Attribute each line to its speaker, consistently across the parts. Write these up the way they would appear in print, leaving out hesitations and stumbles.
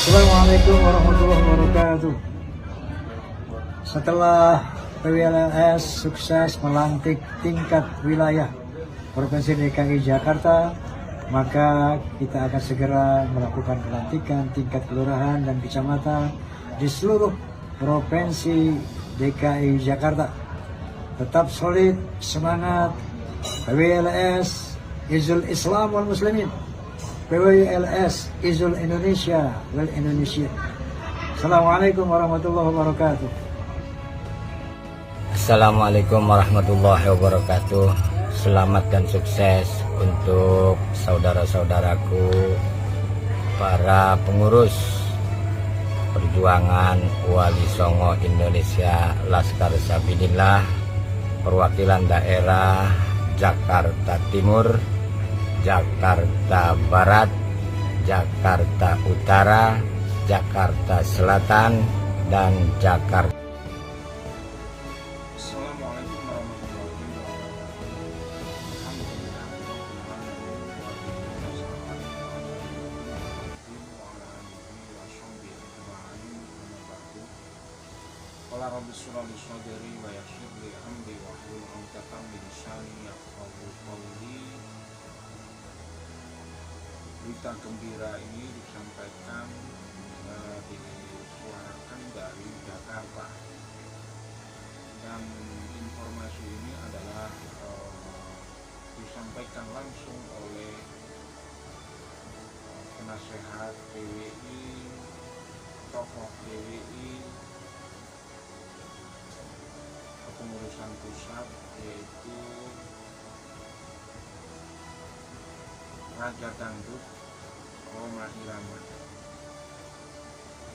Speaker 1: Assalamualaikum warahmatullahi wabarakatuh. Setelah PWLS sukses melantik tingkat wilayah Provinsi DKI Jakarta, maka kita akan segera melakukan pelantikan tingkat kelurahan dan kecamatan di seluruh Provinsi DKI Jakarta. Tetap solid, semangat, PWLS, Izul Islam wal Muslimin. PWLS, Izul Indonesia, Well Indonesia. Assalamualaikum warahmatullahi wabarakatuh.
Speaker 2: Assalamualaikum warahmatullahi wabarakatuh. Selamat dan sukses untuk saudara-saudaraku, para pengurus perjuangan Wali Songo Indonesia Laskar Sabilillah, perwakilan daerah Jakarta Timur, Jakarta Barat, Jakarta Utara, Jakarta Selatan, dan Jakarta.
Speaker 3: Assalamualaikum warahmatullahi wabarakatuh. Qala rabbi shrah li sadri wa yassir li amri wahlul 'uqdatam min lisani yafqahu qawli. Berita gembira ini disampaikan disuarakan dari Jakarta, dan informasi ini adalah disampaikan langsung oleh penasehat PWI, tokoh PWI, kepengurusan pusat, yaitu Raja Dangdut Rhoma Irama.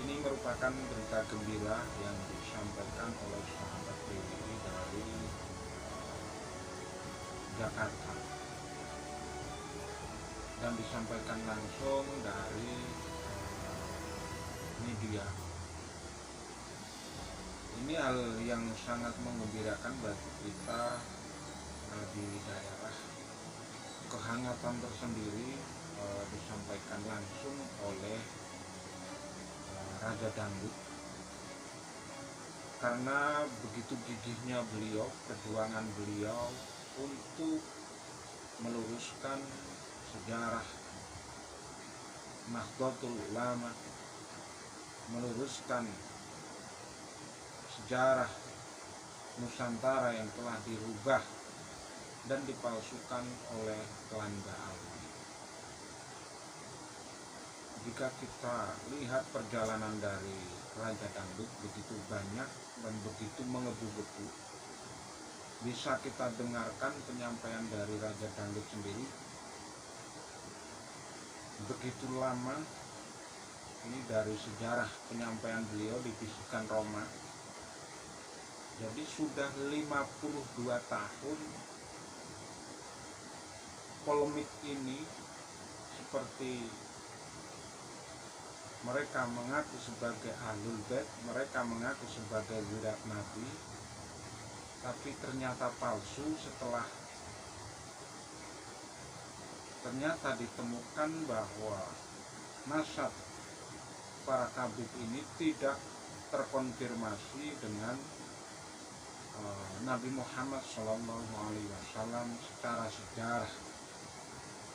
Speaker 3: Ini merupakan berita gembira yang disampaikan oleh sahabat PWI dari Jakarta dan disampaikan langsung dari media. Ini hal yang sangat menggembirakan bagi kita di daerah. Kehangatan tersendiri disampaikan langsung oleh Raja Dangdut, karena begitu gigihnya beliau, perjuangan beliau untuk meluruskan sejarah Nahdlatul Ulama, meluruskan sejarah Nusantara yang telah dirubah dan dipalsukan oleh Belanda. Jika kita lihat perjalanan dari Raja Dangdut begitu banyak dan begitu mengebu-gebu, bisa kita dengarkan penyampaian dari Raja Dangdut sendiri. Begitu lama, ini dari sejarah penyampaian beliau di Bisikan Roma. Jadi sudah 52 tahun polemik ini, seperti mereka mengaku sebagai Ahlul Bait, mereka mengaku sebagai zuriat Nabi, tapi ternyata palsu setelah ternyata ditemukan bahwa nasab para kabib ini tidak terkonfirmasi dengan Nabi Muhammad SAW secara sejarah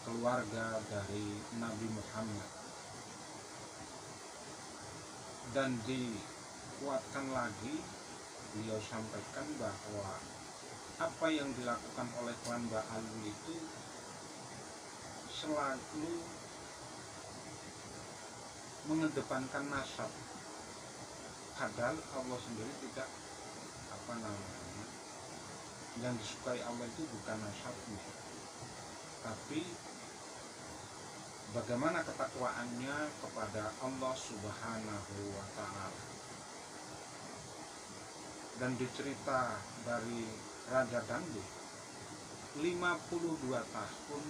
Speaker 3: keluarga dari Nabi Muhammad. Dan dikuatkan lagi, beliau sampaikan bahwa apa yang dilakukan oleh klan Ba'alwi itu selalu mengedepankan nasab, padahal Allah sendiri tidak yang disukai Allah itu bukan nasabnya, tapi bagaimana ketakwaannya kepada Allah Subhanahu wa Ta'ala. Dan dicerita dari Raja Dangdut, 52 tahun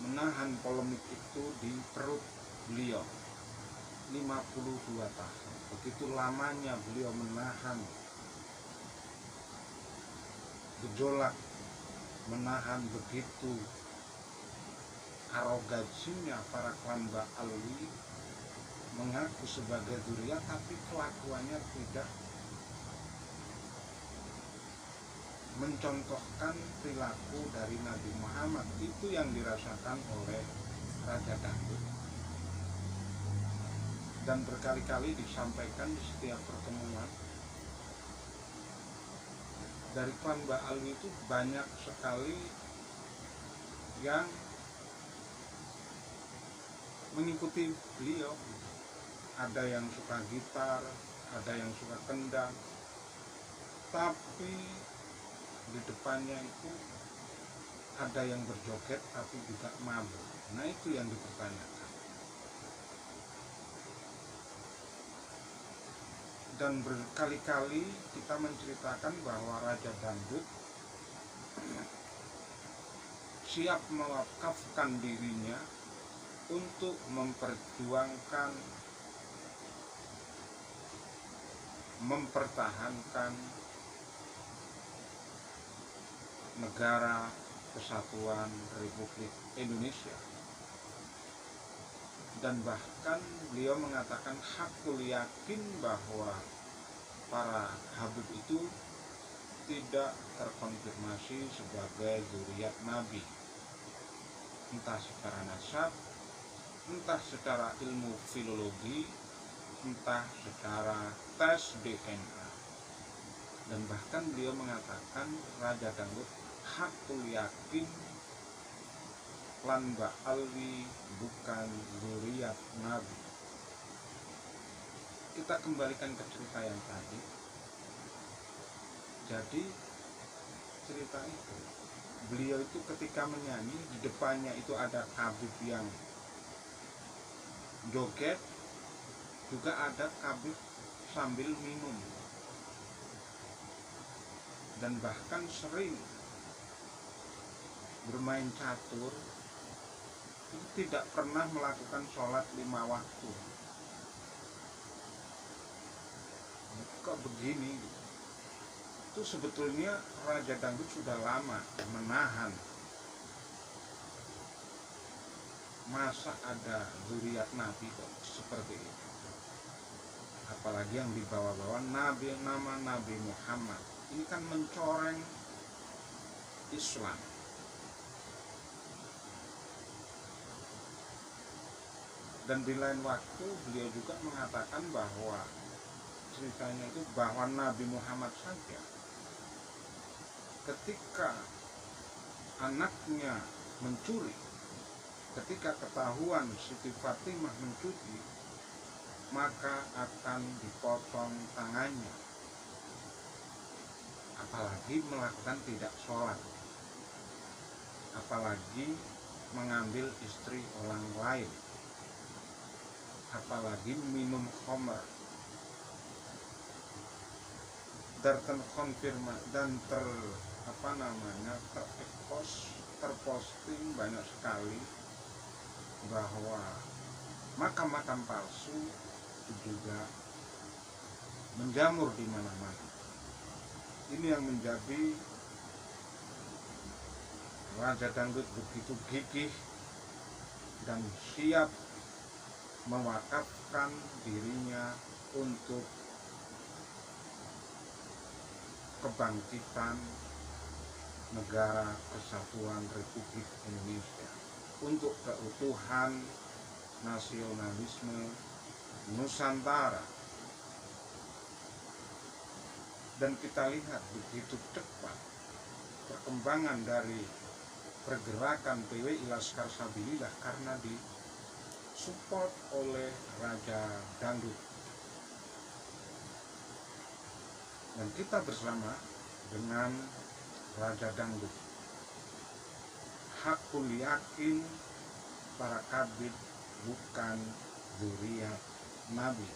Speaker 3: menahan polemik itu di perut beliau. 52 tahun, begitu lamanya beliau menahan gejolak, menahan begitu arogansinya para klan Ba'alwi mengaku sebagai dzurriyyah tapi kelakuannya tidak mencontohkan perilaku dari Nabi Muhammad. Itu yang dirasakan oleh Raja Dangdut, dan berkali-kali disampaikan di setiap pertemuan. Dari klan Ba'alwi itu banyak sekali yang mengikuti beliau. Ada yang suka gitar, ada yang suka kendang, tapi di depannya itu ada yang berjoget tapi juga mabuk. Nah, itu yang dipertanyakan. Dan berkali-kali kita menceritakan bahwa Raja Dangdut siap mewakafkan dirinya untuk memperjuangkan, mempertahankan negara Kesatuan Republik Indonesia. Dan bahkan beliau mengatakan hakul yakin bahwa para Habib itu tidak terkonfirmasi sebagai dzurriyyat Nabi, entah secara nasab, entah secara ilmu filologi, entah secara tes DNA. Dan bahkan beliau mengatakan, Raja Dangdut hakul yakin klan Ba'alwi bukan dzurriyyat Nabi. Kita kembalikan ke cerita yang tadi. Jadi cerita itu, beliau itu ketika menyanyi, di depannya itu ada Habib yang joget, juga ada Habib sambil minum, dan bahkan sering bermain catur. Itu tidak pernah melakukan sholat 5 waktu. Kok begini? Itu sebetulnya Raja Dangdut sudah lama menahan. Masa ada dzurriyyat Nabi kok seperti itu? Apalagi yang dibawa-bawa nama Nabi Muhammad. Ini kan mencoreng Islam. Dan di lain waktu beliau juga mengatakan bahwa ceritanya itu bahwa Nabi Muhammad saja ketika anaknya mencuri, ketika ketahuan Siti Fatimah mencuri, maka akan dipotong tangannya. Apalagi melakukan tidak sholat, apalagi mengambil istri orang lain, apalagi minum khamr. Terkonfirmasi dan terposting banyak sekali bahwa makam-makam palsu itu juga menjamur di mana-mana. Ini yang menjadi Raja Dangdut begitu gigih dan siap mewakafkan dirinya untuk kebangkitan negara Kesatuan Republik Indonesia, untuk keutuhan nasionalisme Nusantara. Dan kita lihat begitu cepat perkembangan dari pergerakan PWI Laskar Sabilillah karena disupport oleh Raja Dangdut. Dan kita bersama dengan Raja Dangdut. Hakul yakin para kabid bukan dzurriyyat Nabi.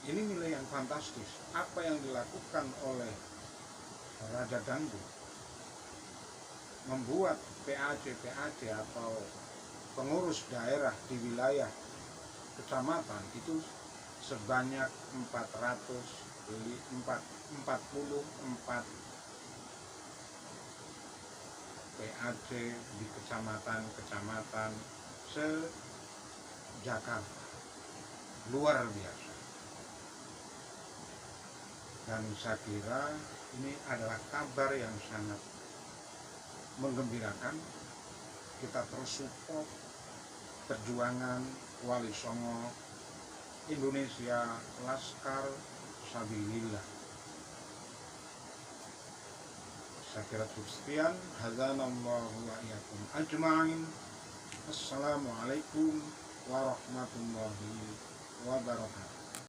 Speaker 3: Ini nilai yang fantastis. Apa yang dilakukan oleh Raja Dangdut membuat PAC atau pengurus daerah di wilayah kecamatan itu sebanyak 444 PAC di kecamatan-kecamatan se-Jakarta. Luar biasa. Dan saya kira ini adalah kabar yang sangat menggembirakan. Kita terus support perjuangan Wali Songo Indonesia Laskar Sabilillah. Saya kira cukup sekian. Hadzanallahu wa iyyakum ajma'in. Assalamualaikum warahmatullahi wabarakatuh.